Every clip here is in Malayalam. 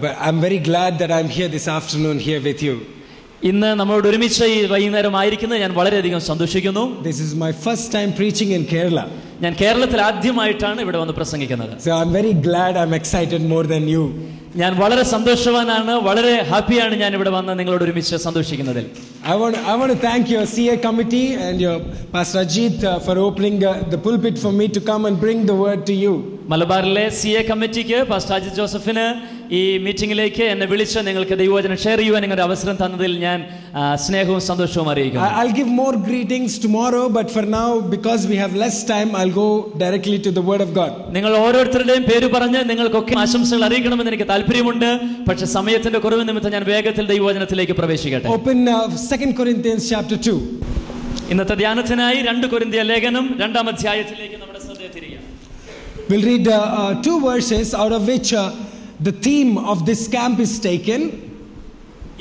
But I'm very glad that I'm here this afternoon here with you. ഇന്ന് നമ്മളോട് ഒരുമിച്ച് ഈ വൈകുന്നേരം ആയിരിക്കുന്നത് ഞാൻ വളരെയധികം സന്തോഷിക്കുന്നു. This is my first time preaching in Kerala. ഞാൻ കേരളത്തിൽ ആദ്യമായിട്ടാണ് ഇവിടെ വന്ന് പ്രസംഗിക്കുന്നത്. So I'm very glad, I'm excited more than you. ഞാൻ വളരെ സന്തോഷവാനാണ്, വളരെ ഹാപ്പിയാണ് ഞാൻ ഇവിടെ വന്ന് നിങ്ങളോട് ഒരുമിച്ച് സന്തോഷിക്കുന്നതിൽ. I want to thank your CA committee and your Pastor Ajit for opening the pulpit for me to come and bring the word to you. മലബാറിലെ CA കമ്മിറ്റിക്ക് പാസ്റ്റർ അജിത് ജോസഫിന് ഈ മീറ്റിംഗിലേക്ക് എന്നെ വിളിച്ച് നിങ്ങൾക്ക് ദൈവവചനം ഷെയർ ചെയ്യുവാൻ നിങ്ങളുടെ അവസരം തന്നതിൽ ഞാൻ സ്നേഹവും സന്തോഷവും അറിയിക്കുന്നു. I'll give more greetings tomorrow, but for now, because we have less time, I'll go directly to the word of God. നിങ്ങൾ ഓരോരുത്തരുടെയും പേര് പറഞ്ഞ് നിങ്ങൾക്കൊക്കെ ആശംസകൾ അറിയിക്കണമെന്ന് എനിക്ക് താല്പര്യമുണ്ട്. പക്ഷേ സമയത്തിന്റെ കുറവ് നിമിത്തം ഞാൻ വേഗത്തിൽ ദൈവവചനത്തിലേക്ക് പ്രവേശിക്കട്ടെ. Open 2 Corinthians chapter 2. ഇന്നത്തെ ധ്യാനത്തിനായി 2 കൊരിന്ത്യർ ലേഖനം 2-ാം അധ്യായത്തിലേക്ക് നമ്മുടെ ശ്രദ്ധ തിരിക്കാം. We'll read 2 verses out of which the theme of this camp is taken.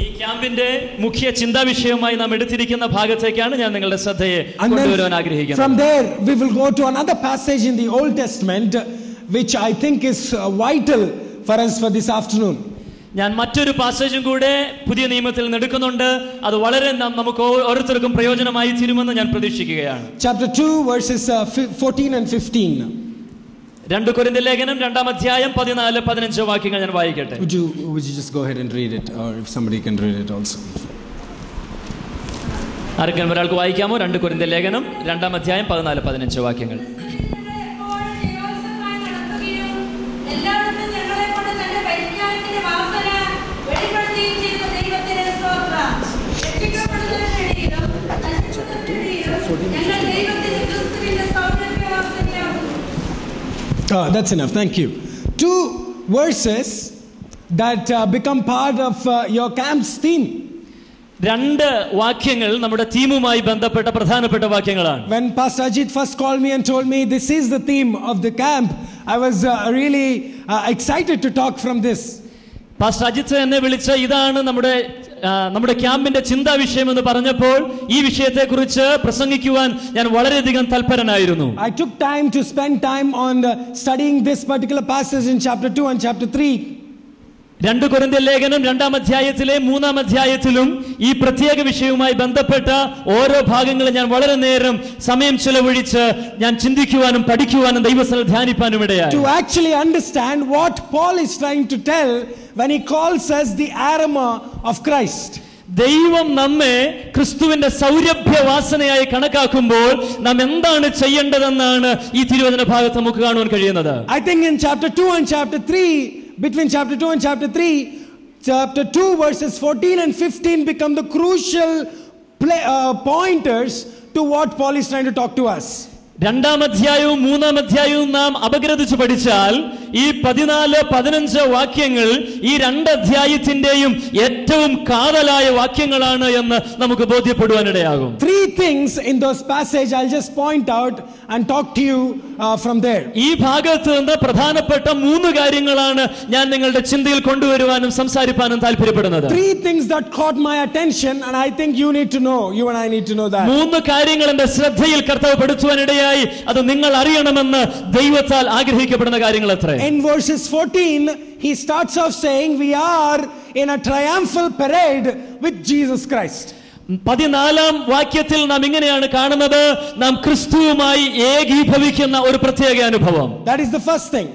ഈ ക്യാമ്പിന്റെ മുഖ്യ ചിന്താ വിഷയമായി നാം എടുത്തിരിക്കുന്ന ഭാഗത്തേക്കാണ് ഞാൻ നിങ്ങളുടെ ശ്രദ്ധയെ കൊണ്ടുവരാൻ ആഗ്രഹിക്കുന്നത്. From there we will go to another passage in the Old Testament which I think is vital for us for this afternoon. ഞാൻ മറ്റൊരു പാസേജും കൂടെ പുതിയ നിയമത്തിൽ നിന്ന് എടുക്കുന്നുണ്ട്. അത് വളരെ നമുക്ക് ഓരോരുത്തർക്കും പ്രയോജനമായി തീരുമെന്ന് ഞാൻ പ്രതീക്ഷിക്കുകയാണ്. Chapter 2 verses 14 and 15. 2 കൊരിന്ത്യർ ലേഖനം 2-ാം അധ്യായം 14-15 വാക്യങ്ങൾ ഞാൻ വായിക്കട്ടെ. Would you just go ahead and read it, or if somebody can read it also. ആർക്കെങ്കിലും ഒരാൾക്ക് വായിക്കാമോ? 2 കൊരിന്ത്യർ ലേഖനം 2-ാം അധ്യായം 14-15 വാക്യങ്ങൾ. That's enough. Thank you. 2 verses that become part of your camp's theme. 2 വാക്യങ്ങൾ നമ്മുടെ തീമുമായി ബന്ധപ്പെട്ട പ്രധാനപ്പെട്ട വാക്യങ്ങളാണ്. When Pastor Ajit first called me and told me this is the theme of the camp, I was really excited to talk from this. Pastor Ajith എന്നെ വിളിച്ച ഇതാണ് നമ്മുടെ ക്യാമ്പിന്റെ ചിന്താ വിഷയം എന്ന് പറഞ്ഞപ്പോൾ ഈ വിഷയത്തെക്കുറിച്ച് പ്രസംഗിക്കുവാൻ ഞാൻ വളരെയധികം തൽപരനായിരുന്നു. I took time to spend time on studying this particular passage in chapter 2 and chapter 3. 2 കൊരിന്ത്യർ ലേഖനം 2-ാം അധ്യായത്തിലെ 3-ാം അധ്യായത്തിലും ഈ പ്രത്യേക വിഷയവുമായി ബന്ധപ്പെട്ട ഓരോ ഭാഗങ്ങളും ഞാൻ വളരെ നേരം സമയം ചെലവഴിച്ച് ഞാൻ ചിന്തിക്കുവാനും പഠിക്കുവാനും ദൈവസന്നിധിയിൽ ധ്യാനിപ്പാനും ഇടയായി. To actually understand what Paul is trying to tell when he calls us the aroma of Christ. ദൈവം നമ്മെ ക്രിസ്തുവിന്റെ സൗരഭ്യവാസനയായി കണക്കാക്കുമ്പോൾ നാം എന്താണ് ചെയ്യേണ്ടതെന്നാണ് ഈ തിരുവചന ഭാഗത്ത് നമുക്ക് കാണുവാൻ കഴിയുന്നത്. I think in chapter 2 and chapter 3, between chapter 2 and chapter 3, chapter 2 verses 14 and 15 become the crucial pointers to what Paul is trying to talk to us. 2-ാം അധ്യായവും 3-ാം അധ്യായവും നാം അപഗ്രഥിച്ച് പഠിച്ചാൽ ഈ 14-15 വാക്യങ്ങൾ ഈ 2 അധ്യായത്തിന്റെയും ഏറ്റവും കാതലായ വാക്യങ്ങളാണ് എന്ന് നമുക്ക് ബോധ്യപ്പെടുവാനിടയാകും. 3 things in those passage I'll just point out and talk to you from there. ഈ ഭാഗത്ത് നിന്ന് പ്രധാനപ്പെട്ട 3 കാര്യങ്ങളാണ് ഞാൻ നിങ്ങളുടെ ചിന്തയിൽ കൊണ്ടുവരുവാനും സംസാരിപ്പാനും താല്പര്യപ്പെടുന്നത്. 3 things that caught my attention and I think you need to know, you and I need to know that. 3 കാര്യങ്ങൾ എന്റെ ശ്രദ്ധയിൽ കർത്താവ് പെടുത്തുവാനിടയായി. അത് നിങ്ങൾ അറിയണമെന്ന് ദൈവത്താൽ ആഗ്രഹിക്കപ്പെടുന്ന കാര്യങ്ങൾ അത്രേ. In verses 14 he starts off saying we are in a triumphal parade with Jesus Christ. 14-ാം വാക്യത്തിൽ നാം ഇങ്ങനെയാണ് കാണുന്നത്, നാം ക്രിസ്തുവുമായി ഏകീഭവിക്കുന്ന ഒരു പ്രത്യേക അനുഭവം. That is the first thing.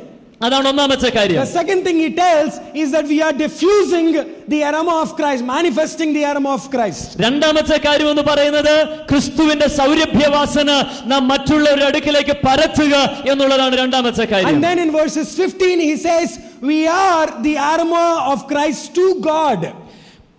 അതാണ് ഒന്നാമത്തെ കാര്യം. The second thing he tells is that we are diffusing the aroma of Christ, manifesting the aroma of Christ. രണ്ടാമത്തെ കാര്യം എന്ന് പറയുന്നത് ക്രിസ്തുവിന്റെ സൗരഭ്യവാസന നാം മറ്റുള്ളവരുടെ അടുക്കിലേക്ക് പരത്തുക എന്നുള്ളതാണ് രണ്ടാമത്തെ കാര്യം. And then in verses 15 he says we are the aroma of Christ to God.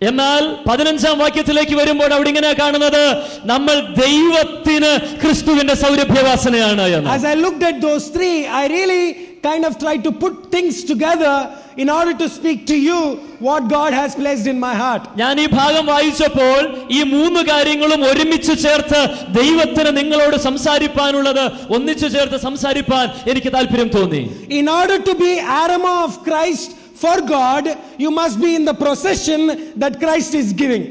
എന്നാൽ 15-ാം വാക്യത്തിലേക്ക് വരുമ്പോൾ അവിടെ ഇങ്ങനെ കാണുന്നത് നമ്മൾ ദൈവത്തിന് ക്രിസ്തുവിന്റെ സൗരഭ്യവാസനയാണ് എന്ന്. As I looked at those 3, I really kind of tried to put things together in order to speak to you what God has placed in my heart. ഞാൻ ഈ ഭാഗം വായിച്ചപ്പോൾ ഈ 3 കാര്യങ്ങളും ഒരുമിച്ച് ചേർത്ത് ദൈവത്തിന് നിങ്ങളോട് സംസാരിപ്പാനുള്ളത് ഒന്നിച്ചു ചേർത്ത് സംസാരിപ്പാൻ എനിക്ക് താല്പര്യം തോന്നി. In order to be aroma of Christ for God, you must be in the procession that Christ is giving.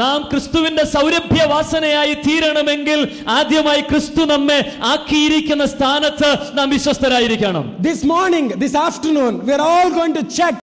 നാം ക്രിസ്തുവിന്റെ സൗരഭ്യവാസനയായി തീരണമെങ്കിൽ ആദ്യമായി ക്രിസ്തു നമ്മെ ആക്കിയിരിക്കുന്ന സ്ഥാനത്ത് നാം വിശ്വസ്തരായിരിക്കണം. This morning, this afternoon, we are all going to check